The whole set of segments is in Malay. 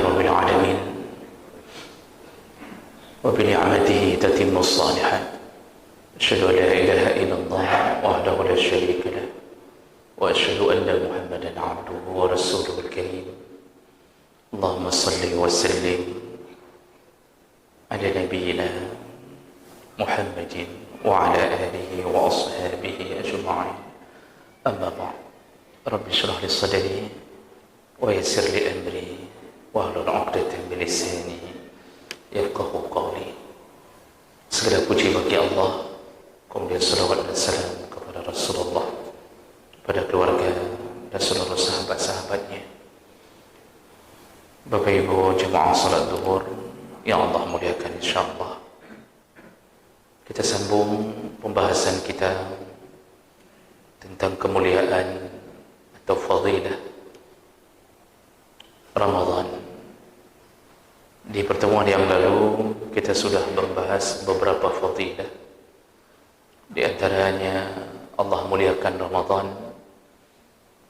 رب العالمين وبنعمته تتم الصالحات أشهد أن لا إله إلا الله وحده لا شريك له وأشهد أن محمدا عبده ورسوله الكريم اللهم صل وسلم على نبينا محمد وعلى آله وأصحابه أجمعين أما بعد رب اشرح لي صدري ويسر لي أمري واحلل عقدة من لساني yafqahu qawli. Segala puji bagi Allah, kemudian salawat dan salam kepada Rasulullah, pada keluarga dan seluruh sahabat-sahabatnya. Bapak Ibu jemaah salat zuhur yang Allah muliakan insyaallah. Kita sambung pembahasan kita tentang kemuliaan atau fadilah Ramadan. Di pertemuan yang lalu kita sudah membahas beberapa fadilah. Di antaranya Allah muliakan Ramadan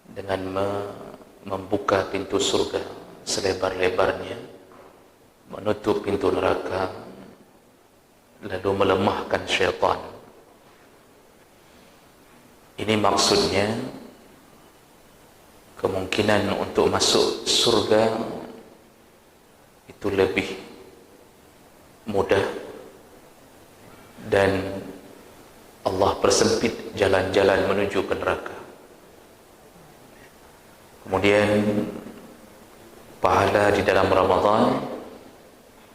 dengan membuka pintu surga selebar-lebarnya, menutup pintu neraka, lalu melemahkan syaitan. Ini maksudnya kemungkinan untuk masuk surga itu lebih mudah dan Allah persempit jalan-jalan menuju ke neraka. Kemudian pahala di dalam Ramadan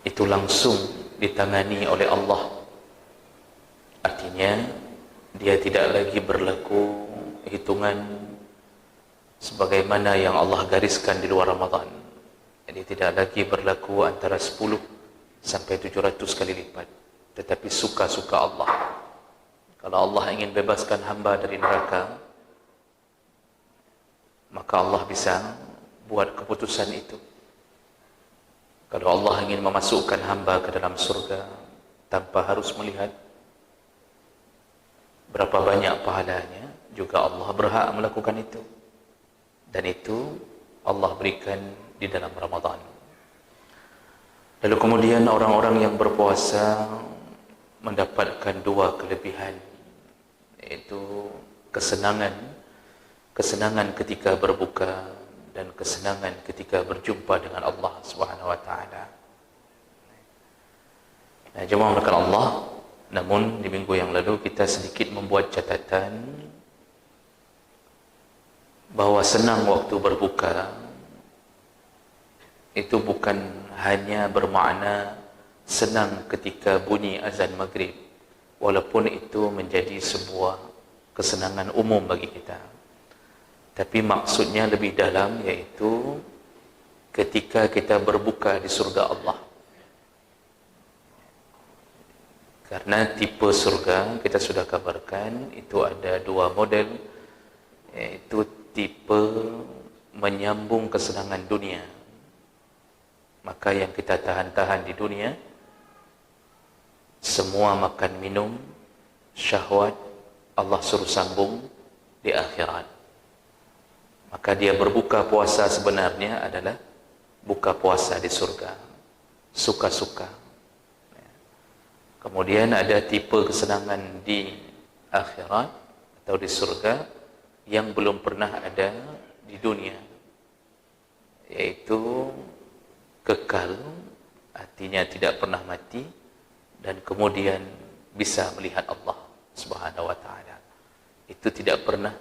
itu langsung ditangani oleh Allah. Artinya dia tidak lagi berlaku hitungan sebagaimana yang Allah gariskan di luar Ramadan. Jadi tidak lagi berlaku antara 10 sampai 700 kali lipat, tetapi suka-suka Allah. Kalau Allah ingin bebaskan hamba dari neraka, maka Allah bisa buat keputusan itu. Kalau Allah ingin memasukkan hamba ke dalam surga tanpa harus melihat berapa banyak pahalanya, juga Allah berhak melakukan itu. Dan itu Allah berikan di dalam Ramadan. Lalu kemudian orang-orang yang berpuasa mendapatkan dua kelebihan, yaitu kesenangan ketika berbuka dan kesenangan ketika berjumpa dengan Allah Subhanahu wa taala. Nah, jemaah melakukan Allah, namun di minggu yang lalu kita sedikit membuat catatan bahwa senang waktu berbuka itu bukan hanya bermakna senang ketika bunyi azan maghrib, walaupun itu menjadi sebuah kesenangan umum bagi kita. Tapi maksudnya lebih dalam, yaitu ketika kita berbuka di surga Allah. Karena tipe surga kita sudah kabarkan itu ada dua model, yaitu tipe menyambung kesenangan dunia. Maka yang kita tahan-tahan di dunia, semua makan minum, syahwat, Allah suruh sambung di akhirat. Maka dia berbuka puasa sebenarnya adalah buka puasa di surga, suka-suka. Kemudian ada tipe kesenangan di akhirat atau di surga yang belum pernah ada di dunia, yaitu kekal, artinya tidak pernah mati, dan kemudian bisa melihat Allah Subhanahu wa taala. Itu tidak pernah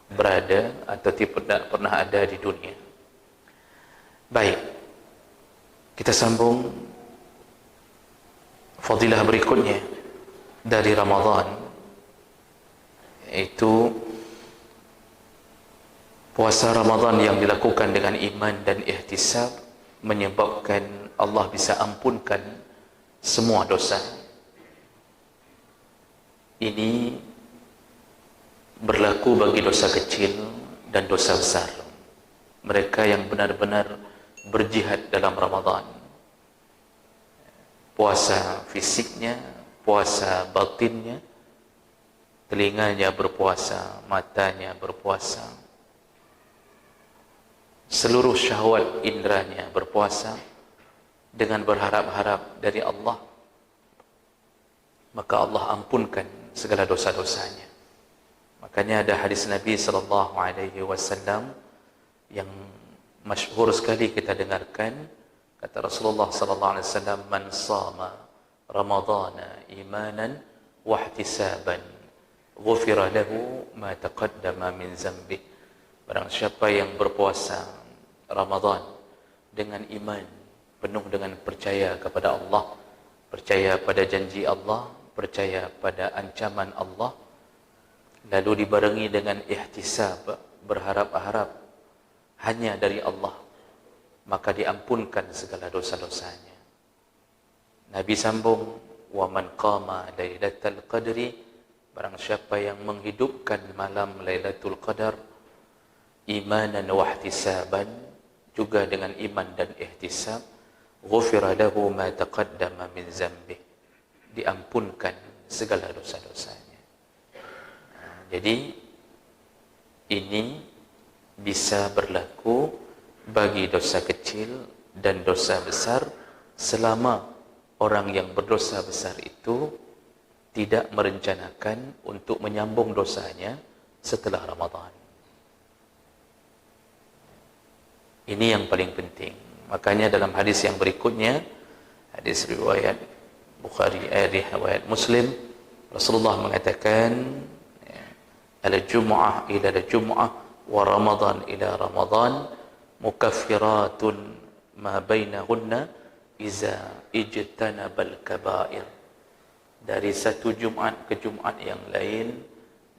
berada atau tidak pernah ada di dunia. Baik, kita sambung fadilah berikutnya dari Ramadan, yaitu puasa Ramadan yang dilakukan dengan iman dan ihtisab menyebabkan Allah bisa ampunkan semua dosa. Ini berlaku bagi dosa kecil dan dosa besar. Mereka yang benar-benar berjihad dalam Ramadan, puasa fisiknya, puasa batinnya, telinganya berpuasa, matanya berpuasa, seluruh syahwat indranya berpuasa dengan berharap-harap dari Allah, maka Allah ampunkan segala dosa-dosanya. Makanya ada hadis Nabi sallallahu alaihi wasallam yang masyhur sekali kita dengarkan, kata Rasulullah sallallahu alaihi wasallam, "Man shama Ramadhana imanan wa ihtisaban, ghufira lahu ma taqaddama min dzambih." Barang siapa yang berpuasa Ramadan dengan iman, penuh dengan percaya kepada Allah, percaya pada janji Allah, percaya pada ancaman Allah, lalu dibarengi dengan ihtisab, berharap-harap hanya dari Allah, maka diampunkan segala dosa-dosanya. Nabi sambung, "Wa man qama lailatul qadri," barang siapa yang menghidupkan malam Lailatul Qadar imanan wa ihtisaban, juga dengan iman dan ihtisab, ghufira lahu ma taqaddama min dzambih, diampunkan segala dosa-dosanya. Jadi ini bisa berlaku bagi dosa kecil dan dosa besar selama orang yang berdosa besar itu tidak merencanakan untuk menyambung dosanya setelah Ramadan. Ini yang paling penting. Makanya dalam hadis yang berikutnya, hadis riwayat Bukhari, riwayat Muslim, Rasulullah mengatakan, al-jum'ah ila al-jum'ah wa Ramadan ila Ramadan mukaffiratun ma bainahunna iza ijtanabal kabair. Dari satu Jumat ke Jumat yang lain,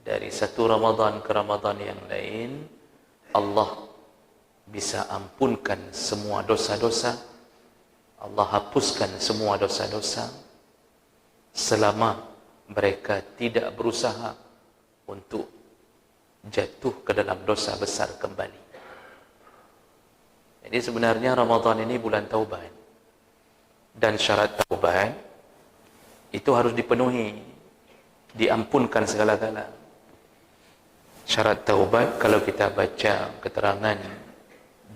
dari satu Ramadan ke Ramadan yang lain, Allah bisa ampunkan semua dosa-dosa, Allah hapuskan semua dosa-dosa selama mereka tidak berusaha untuk jatuh ke dalam dosa besar kembali. Jadi sebenarnya Ramadan ini bulan taubat, dan syarat taubat itu harus dipenuhi, diampunkan segala-gala. Syarat taubat, kalau kita baca keterangan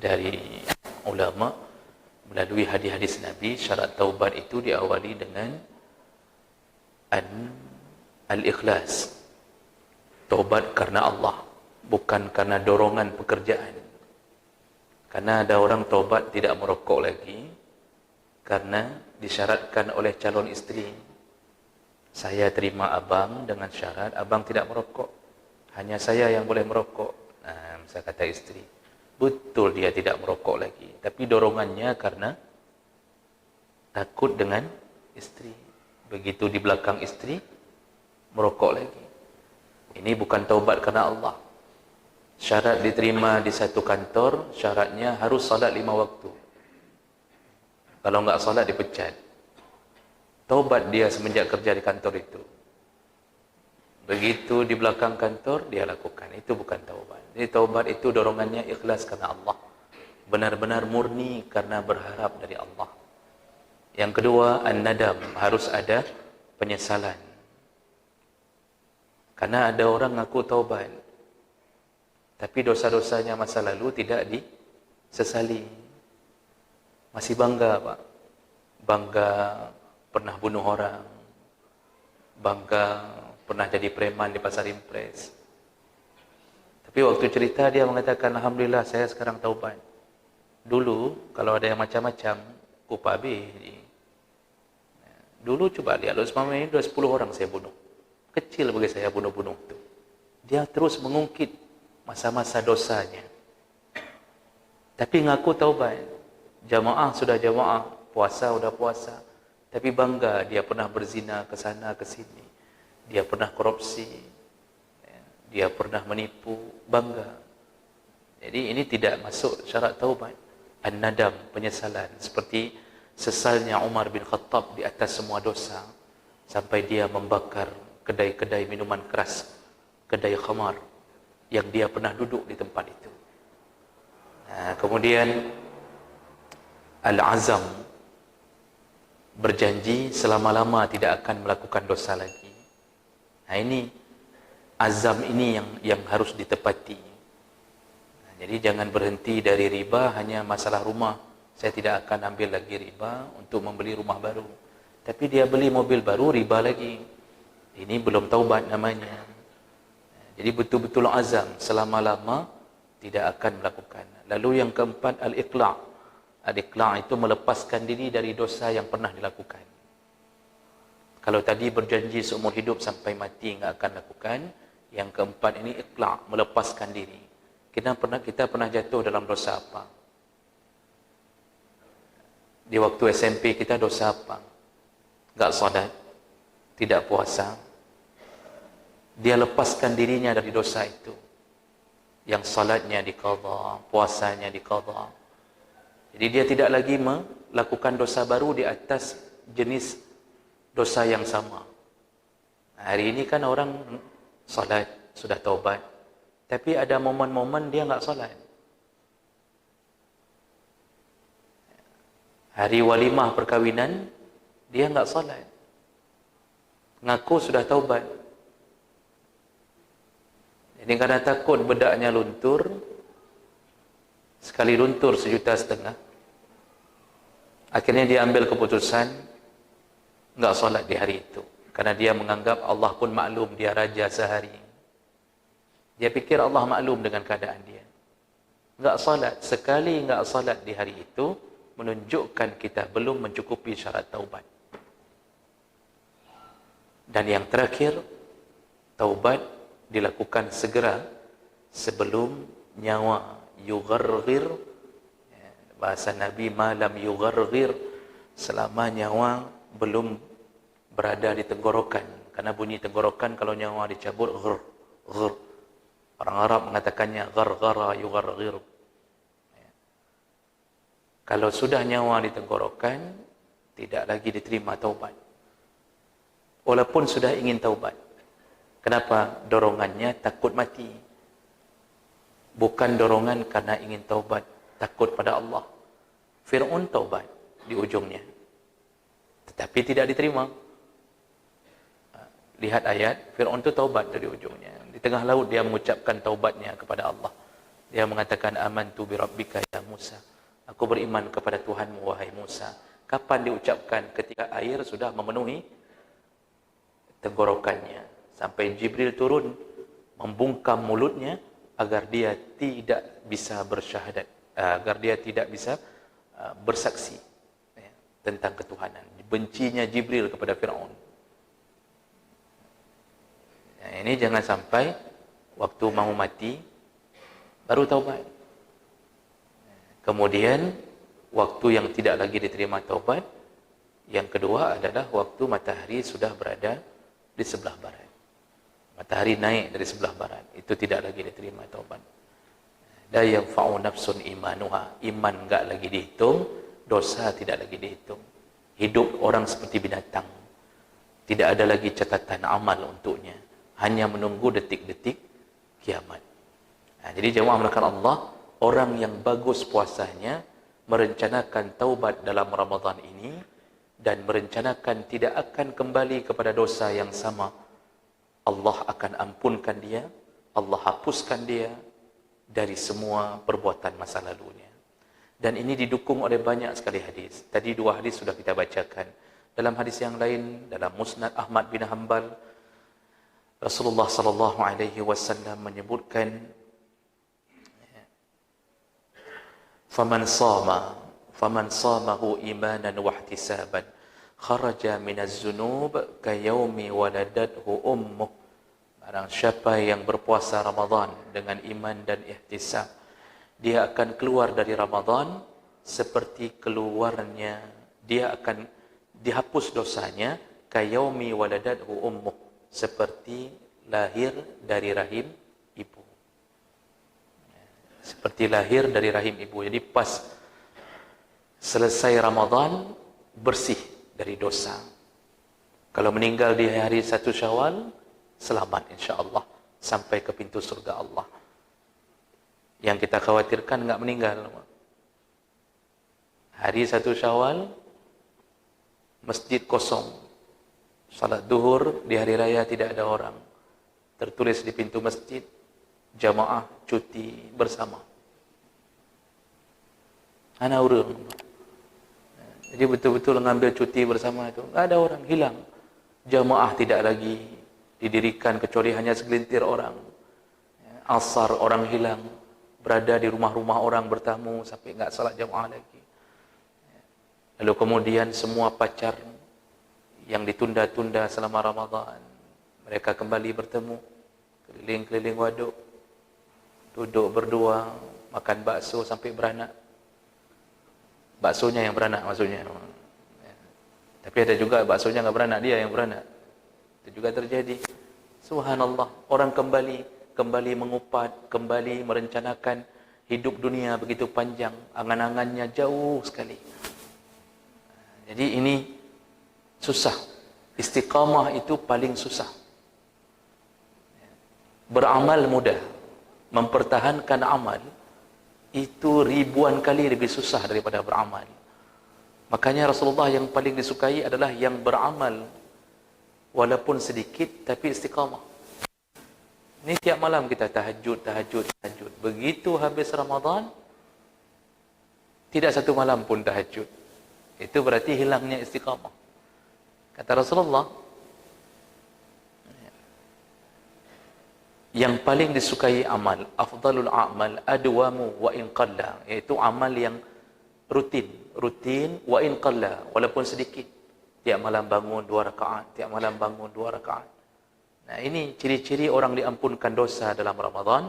dari ulama melalui hadis-hadis Nabi, syarat taubat itu diawali dengan al-ikhlas, taubat karena Allah, bukan karena dorongan pekerjaan. Karena ada orang taubat tidak merokok lagi karena disyaratkan oleh calon istri, "Saya terima abang dengan syarat abang tidak merokok, hanya saya yang boleh merokok." Nah, saya kata istri, betul dia tidak merokok lagi, tapi dorongannya karena takut dengan istri. Begitu di belakang istri, merokok lagi. Ini bukan taubat karena Allah. Syarat diterima di satu kantor, syaratnya harus salat 5 waktu. Kalau enggak salat, dipecat. Taubat dia semenjak kerja di kantor itu. Begitu di belakang kantor, dia lakukan. Itu bukan taubat. Jadi taubat itu dorongannya ikhlas karena Allah, benar-benar murni karena berharap dari Allah. Yang kedua, an-nadam, harus ada penyesalan. Karena ada orang ngaku taubat, tapi dosa-dosanya masa lalu tidak disesali. Masih bangga, Pak. Bangga pernah bunuh orang, bangga pernah jadi preman di pasar impres. Tapi waktu cerita dia mengatakan, "Alhamdulillah saya sekarang taubat. Dulu kalau ada yang macam-macam, kupabe." Dulu coba lihat, selama ini sudah 10 orang saya bunuh. Kecil bagi saya bunuh-bunuh itu. Dia terus mengungkit masa-masa dosanya. Tapi ngaku taubat. Jamaah sudah jamaah, puasa sudah puasa. Tapi bangga dia pernah berzina ke sana ke sini. Dia pernah korupsi. Dia pernah menipu, bangga. Jadi ini tidak masuk syarat taubat. An-nadam, penyesalan. Seperti sesalnya Umar bin Khattab di atas semua dosa, sampai dia membakar kedai-kedai minuman keras, kedai khamar yang dia pernah duduk di tempat itu. Nah, kemudian al-azam, berjanji selama-lama tidak akan melakukan dosa lagi. Nah, ini azam ini yang harus ditepati. Nah, Jadi jangan berhenti dari riba hanya masalah rumah. Saya tidak akan ambil lagi riba untuk membeli rumah baru. Tapi dia beli mobil baru, riba lagi. Ini belum taubat namanya. Jadi betul-betul azam selama-lama tidak akan melakukan. Lalu yang keempat, al-iqla'. Al-iqla' itu melepaskan diri dari dosa yang pernah dilakukan. Kalau tadi berjanji seumur hidup sampai mati enggak akan lakukan, yang keempat ini iqla', melepaskan diri. Kita pernah jatuh dalam dosa apa? Di waktu SMP kita dosa apa? Enggak salat, tidak puasa. Dia lepaskan dirinya dari dosa itu. Yang salatnya diqadha, puasanya diqadha. Jadi dia tidak lagi melakukan dosa baru di atas jenis dosa yang sama. Hari ini kan orang salat, sudah taubat. Tapi ada momen-momen dia enggak salat. Hari walimah perkahwinan, dia enggak salat. Ngaku sudah taubat. Jadi karena takut bedaknya luntur, sekali luntur 1,5 juta. Akhirnya dia ambil keputusan enggak salat di hari itu. Karena dia menganggap Allah pun maklum dia raja sehari. Dia fikir Allah maklum dengan keadaan dia. Enggak salat, sekali enggak salat di hari itu menunjukkan kita belum mencukupi syarat taubat. Dan yang terakhir, taubat dilakukan segera sebelum nyawa yugharghir. Bahasa Nabi, malam yugharghir, selama nyawa belum berada di tenggorokan. Karena bunyi tenggorokan kalau nyawa dicabut, ghur, ghur. Orang Arab mengatakannya gharghara yugharghir. Kalau sudah nyawa di tenggorokan, tidak lagi diterima taubat. Walaupun sudah ingin taubat. Kenapa? Dorongannya takut mati. Bukan dorongan karena ingin taubat, takut pada Allah. Fir'aun taubat di ujungnya, tetapi tidak diterima. Lihat ayat, Fir'aun itu taubat dari ujungnya. Di tengah laut dia mengucapkan taubatnya kepada Allah. Dia mengatakan, amantu bi rabbika ya Musa. Aku beriman kepada Tuhanmu wahai Musa. Kapan diucapkan? Ketika air sudah memenuhi tenggorokannya. Sampai Jibril turun membungkam mulutnya agar dia tidak bisa bersyahadat, agar dia tidak bisa bersaksi tentang ketuhanan. Bencinya Jibril kepada Fir'aun. Ini jangan sampai waktu mau mati baru taubat. Kemudian waktu yang tidak lagi diterima taubat, yang kedua adalah waktu matahari sudah berada di sebelah barat. Matahari naik dari sebelah barat, itu tidak lagi diterima taubat. La yanfa'u nafsun imanuha, iman enggak lagi dihitung, dosa tidak lagi dihitung. Hidup orang seperti binatang. Tidak ada lagi catatan amal untuknya, hanya menunggu detik-detik kiamat. Jadi jemaah melakukan Allah, orang yang bagus puasanya merencanakan taubat dalam Ramadan ini dan merencanakan tidak akan kembali kepada dosa yang sama. Allah akan ampunkan dia, Allah hapuskan dia dari semua perbuatan masa lalunya. Dan ini didukung oleh banyak sekali hadis. Tadi 2 hadis sudah kita bacakan. Dalam hadis yang lain, dalam Musnad Ahmad bin Hanbal, Rasulullah sallallahu alaihi wasallam menyebutkan, faman samahu imanan wa ihtisaban kharaja minaz zunub kayaumi waladathu ummuh. Barang siapa yang berpuasa Ramadan dengan iman dan ihtisab, dia akan keluar dari Ramadan seperti keluarnya, dia akan dihapus dosanya kayaumi waladathu ummuh, seperti lahir dari rahim ibu. Seperti lahir dari rahim ibu. Jadi pas selesai Ramadan, bersih dari dosa. Kalau meninggal di hari 1 Syawal, selamat insya-Allah sampai ke pintu surga Allah. Yang kita khawatirkan enggak meninggal. Hari 1 Syawal, masjid kosong. Salat duhur di hari raya tidak ada orang. Tertulis di pintu masjid, jamaah cuti bersama. Hana urang. Jadi betul-betul mengambil cuti bersama itu. Tak ada orang, hilang. Jamaah tidak lagi didirikan kecuali hanya segelintir orang. Asar orang hilang. Berada di rumah-rumah orang bertamu sampai tak salat jamaah lagi. Lalu kemudian semua pacar yang ditunda-tunda selama Ramadan, mereka kembali bertemu. Keliling-keliling waduk. Duduk berdua, makan bakso sampai beranak. Baksonya yang beranak maksudnya. Tapi ada juga baksonya enggak beranak, dia yang beranak. Itu juga terjadi. Subhanallah, orang kembali mengupat, kembali merencanakan hidup dunia begitu panjang, angan-angannya jauh sekali. Jadi ini susah. Istiqamah itu paling susah. Beramal mudah, mempertahankan amal itu ribuan kali lebih susah daripada beramal. Makanya Rasulullah yang paling disukai adalah yang beramal walaupun sedikit tapi istiqamah. Ini tiap malam kita tahajud. Begitu habis Ramadan, tidak satu malam pun tahajud. Itu berarti hilangnya istiqamah. Kata Rasulullah, yang paling disukai amal, afdalul a'mal adwamu wa in qalla, iaitu amal yang rutin wa in qalla, walaupun sedikit. Tiap malam bangun 2 rakaat, tiap malam bangun 2 rakaat. Nah, ini ciri-ciri orang diampunkan dosa dalam Ramadan.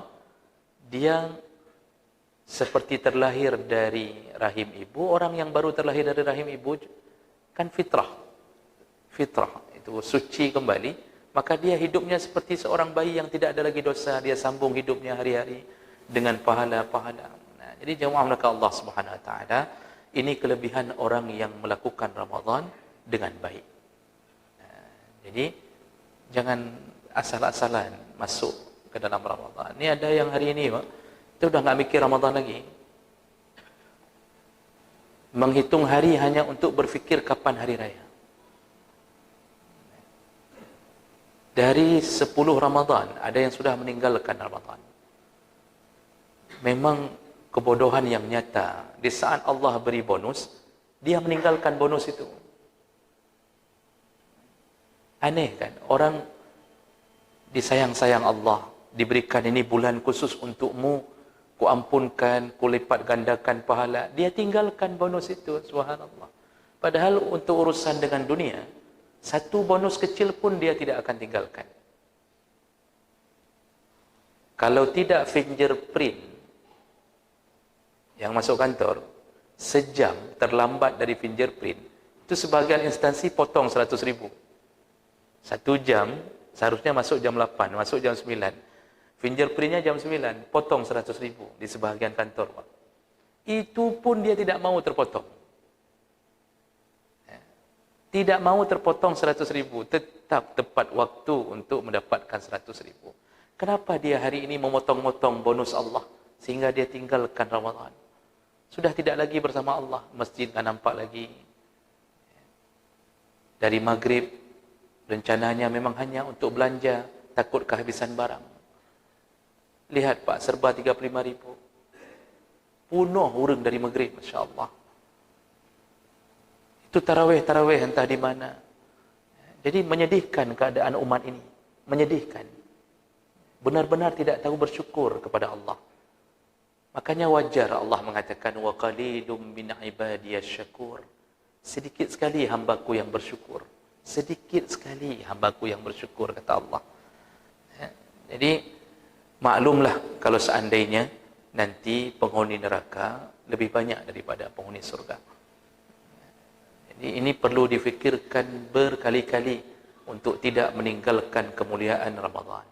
Dia seperti terlahir dari rahim ibu. Orang yang baru terlahir dari rahim ibu kan fitrah itu suci kembali. Maka dia hidupnya seperti seorang bayi yang tidak ada lagi dosa. Dia sambung hidupnya hari-hari dengan pahala-pahala. Nah, jadi jemaah maka Allah Subhanahu Wa Taala, ini kelebihan orang yang melakukan Ramadan dengan baik. Nah, jadi jangan asal-asalan masuk ke dalam Ramadan. Ini ada yang hari ini, Pak, itu dah enggak mikir Ramadan lagi. Menghitung hari hanya untuk berfikir kapan hari raya. Dari 10 Ramadan, ada yang sudah meninggalkan Ramadan. Memang kebodohan yang nyata. Di saat Allah beri bonus, dia meninggalkan bonus itu. Aneh kan? Orang disayang-sayang Allah, diberikan ini bulan khusus untukmu, ku ampunkan, ku lipat gandakan pahala. Dia tinggalkan bonus itu, subhanallah. Padahal untuk urusan dengan dunia, satu bonus kecil pun dia tidak akan tinggalkan. Kalau tidak fingerprint yang masuk kantor, sejam terlambat dari fingerprint, itu sebagian instansi potong 100 ribu. 1 jam, seharusnya masuk jam 8, masuk jam 9. Fingerprintnya jam 9, potong 100 ribu di sebagian kantor, Pak. Itu pun dia tidak mau terpotong. Tidak mau terpotong 100 ribu, tetap tepat waktu untuk mendapatkan 100 ribu. Kenapa dia hari ini memotong-motong bonus Allah sehingga dia tinggalkan Ramadan? Sudah tidak lagi bersama Allah, masjid tak nampak lagi. Dari maghrib, rencananya memang hanya untuk belanja, takut kehabisan barang. Lihat Pak, serba 35 ribu. Punuh orang dari maghrib, Masya Allah. Itu tarawih entah di mana. Jadi menyedihkan keadaan umat ini. Menyedihkan. Benar-benar tidak tahu bersyukur kepada Allah. Makanya wajar Allah mengatakan wa qalilum min ibadiyasy syakur. Sedikit sekali hambaku yang bersyukur. Sedikit sekali hambaku yang bersyukur, kata Allah. Jadi maklumlah kalau seandainya nanti penghuni neraka lebih banyak daripada penghuni surga. Jadi ini perlu difikirkan berkali-kali untuk tidak meninggalkan kemuliaan Ramadan.